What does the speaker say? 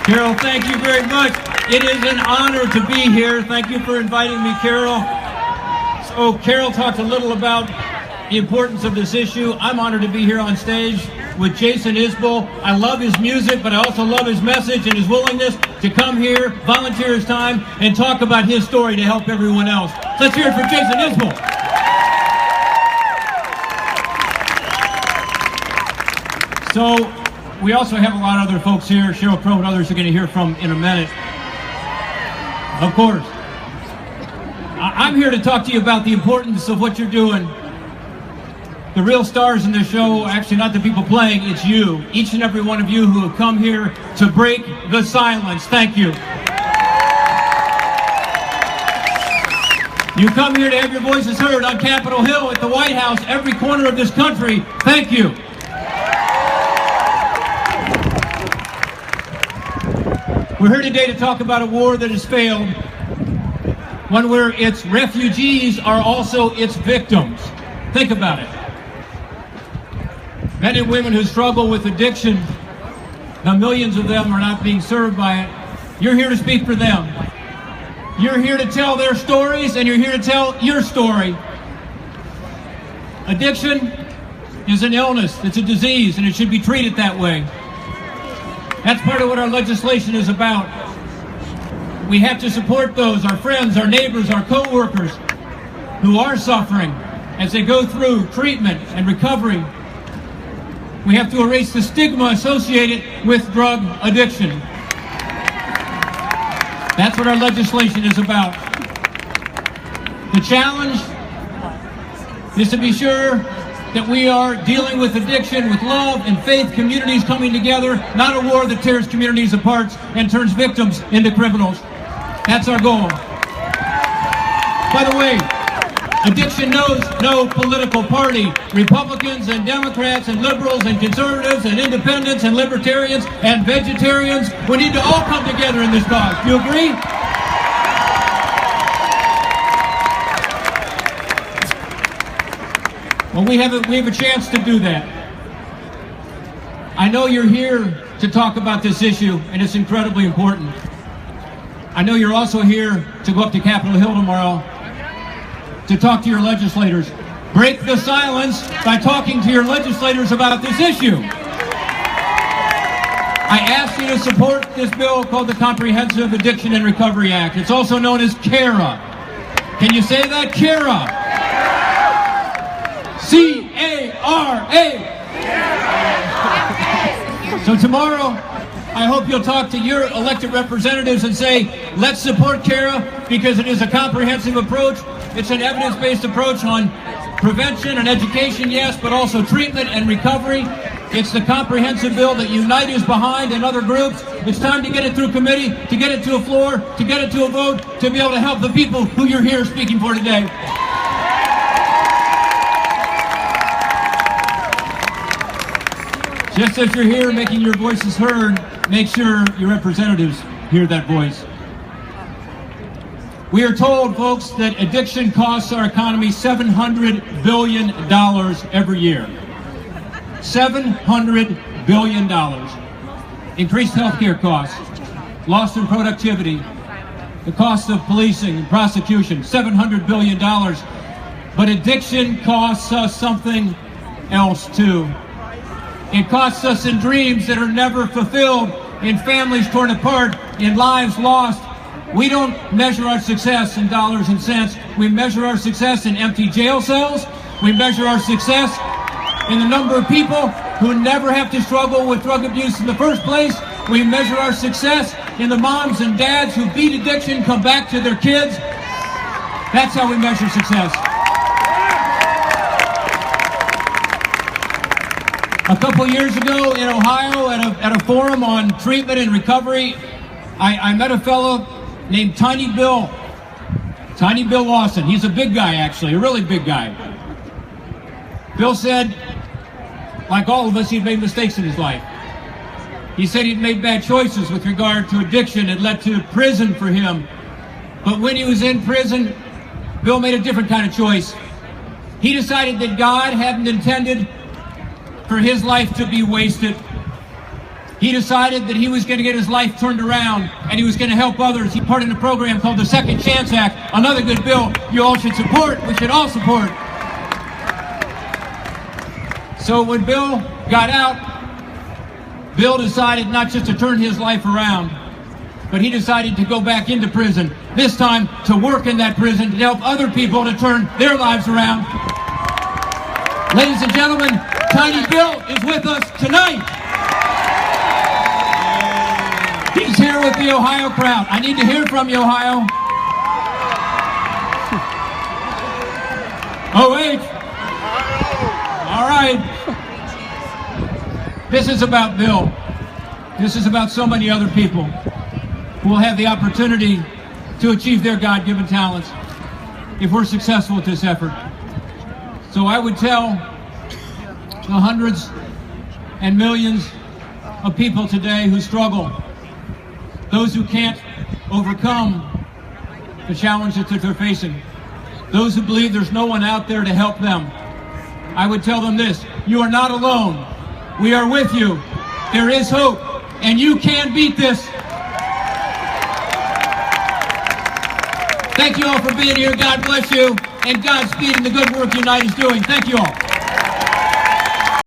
Carol, thank you very much. It is an honor to be here. Thank you for inviting me, Carol. So Carol talked a little about the importance of this issue. I'm honored to be here on stage with Jason Isbell. I love his music, but I also love his message and his willingness to come here, volunteer his time, and talk about his story to help everyone else. Let's hear it for Jason Isbell. So we also have a lot of other folks here, Sheryl Crow and others are going to hear from in a minute. Of course. I'm here to talk to you about the importance of what you're doing. The real stars in this show, actually not the people playing, it's you. Each and every one of you who have come here to break the silence. Thank you. You come here to have your voices heard on Capitol Hill, at the White House, every corner of this country. Thank you. We're here today to talk about a war that has failed, one where its refugees are also its victims. Think about it. Men and women who struggle with addiction, now millions of them are not being served by it. You're here to speak for them. You're here to tell their stories, and you're here to tell your story. Addiction is an illness, it's a disease, and it should be treated that way. That's part of what our legislation is about. We have to support those, our friends, our neighbors, our co-workers, who are suffering as they go through treatment and recovery. We have to erase the stigma associated with drug addiction. That's what our legislation is about. The challenge is to be sure that we are dealing with addiction with love and faith, communities coming together, not a war that tears communities apart and turns victims into criminals. That's our goal. By the way, addiction knows no political party. Republicans and Democrats and liberals and conservatives and independents and libertarians and vegetarians, we need to all come together in this cause. Do you agree? Well, we have a chance to do that. I know you're here to talk about this issue, and it's incredibly important. I know you're also here to go up to Capitol Hill tomorrow to talk to your legislators. Break the silence by talking to your legislators about this issue. I ask you to support this bill called the Comprehensive Addiction and Recovery Act. It's also known as CARA. Can you say that? CARA. C-A-R-A. So tomorrow, I hope you'll talk to your elected representatives and say, let's support CARA because it is a comprehensive approach. It's an evidence-based approach on prevention and education, yes, but also treatment and recovery. It's the comprehensive bill that Unite is behind and other groups. It's time to get it through committee, to get it to a floor, to get it to a vote, to be able to help the people who you're here speaking for today. Just as you're here making your voices heard, make sure your representatives hear that voice. We are told, folks, that addiction costs our economy $700 billion every year. $700 billion. Increased healthcare costs, loss in productivity, the cost of policing and prosecution, $700 billion. But addiction costs us something else too. It costs us in dreams that are never fulfilled, in families torn apart, in lives lost. We don't measure our success in dollars and cents. We measure our success in empty jail cells. We measure our success in the number of people who never have to struggle with drug abuse in the first place. We measure our success in the moms and dads who beat addiction, come back to their kids. That's how we measure success. A couple years ago in Ohio at a forum on treatment and recovery, I met a fellow named Tiny Bill Lawson. He's a big guy, actually, a really big guy. Bill said, like all of us, he'd made mistakes in his life. He said he'd made bad choices with regard to addiction. It led to prison for him. But when he was in prison, Bill made a different kind of choice. He decided that God hadn't intended for his life to be wasted. he decided that he was going to get his life turned around and he was going to help others. He part in a program called the Second Chance Act, another good bill you all should support. We should all support. So when Bill got out, Bill decided not just to turn his life around, but he decided to go back into prison, this time to work in that prison to help other people to turn their lives around. Ladies and gentlemen, Tiny Bill is with us tonight. He's here with the Ohio crowd. I need to hear from you, Ohio. Oh, wait. All right. This is about Bill. This is about so many other people who will have the opportunity to achieve their God-given talents if we're successful with this effort. So I would tell the hundreds and millions of people today who struggle, those who can't overcome the challenges that they're facing, those who believe there's no one out there to help them, I would tell them this: you are not alone. We are with you. There is hope, and you can beat this. Thank you all for being here. God bless you, and Godspeed in the good work Unite is doing. Thank you all.